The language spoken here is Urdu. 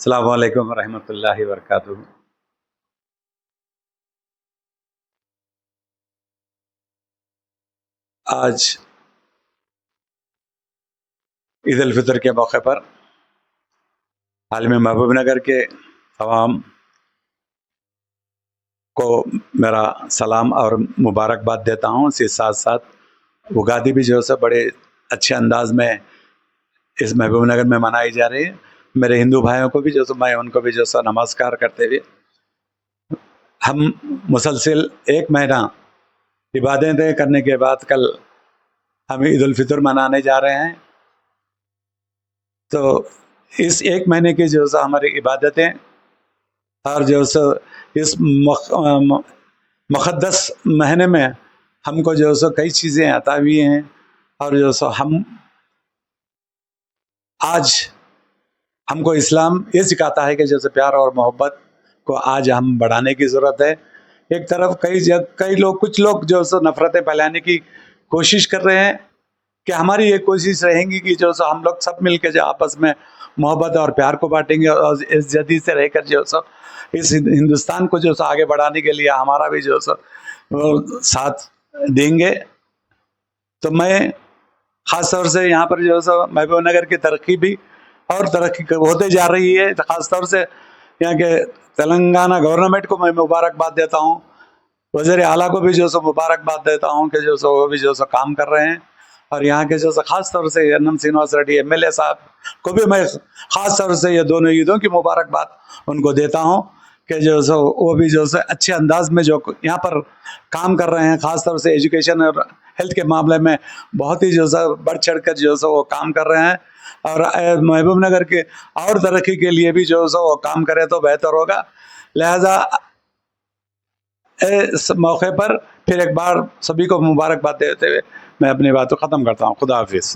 السلام علیکم ورحمۃ اللہ وبرکاتہ۔ آج عید الفطر کے موقع پر عالم محبوب نگر کے تمام کو میرا سلام اور مبارکباد دیتا ہوں۔ اس کے ساتھ ساتھ اگادی بھی جو ہے بڑے اچھے انداز میں اس محبوب نگر میں منائی جا رہی ہے۔ میرے ہندو بھائیوں کو بھی میں ان کو بھی نمسکار کرتے ہوئے ہم مسلسل ایک مہینہ عبادتیں کرنے کے بعد کل ہم عید الفطر منانے جا رہے ہیں۔ تو اس ایک مہینے کی ہماری عبادتیں اور اس مقدس مہینے میں ہم کو کئی چیزیں عطا ہوئی ہیں، اور ہم آج ہم کو اسلام یہ سکھاتا ہے کہ پیار اور محبت کو آج ہم بڑھانے کی ضرورت ہے۔ ایک طرف کچھ لوگ نفرتیں پھیلانے کی کوشش کر رہے ہیں، کہ ہماری یہ کوشش رہیں گی کہ ہم لوگ سب مل کے آپس میں محبت اور پیار کو بانٹیں گے، اور اس جدید سے رہ کر اس ہندوستان کو آگے بڑھانے کے لیے ہمارا بھی ساتھ دیں گے۔ تو میں خاص طور سے یہاں پر محبوب نگر کی ترقی بھی اور ترقی ہوتے جا رہی ہے، خاص طور سے یہاں کے تلنگانہ گورنمنٹ کو میں مبارکباد دیتا ہوں، وزیر اعلیٰ کو بھی مبارکباد دیتا ہوں کہ وہ بھی کام کر رہے ہیں، اور یہاں کے خاص طور سے NM سرینواس ریڈی MLA صاحب کو بھی میں خاص طور سے یہ دونوں عیدوں کی مبارکباد ان کو دیتا ہوں، کہ وہ بھی اچھے انداز میں یہاں پر کام کر رہے ہیں، خاص طور سے ایجوکیشن اور ہیلتھ کے معاملے میں بہت ہی بڑھ چڑھ کر وہ کام کر رہے ہیں، اور محبوب نگر کے اور ترقی کے لیے بھی وہ کام کرے تو بہتر ہوگا۔ لہذا اس موقع پر پھر ایک بار سبھی کو مبارکباد دیتے ہوئے میں اپنی بات کو ختم کرتا ہوں۔ خدا حافظ۔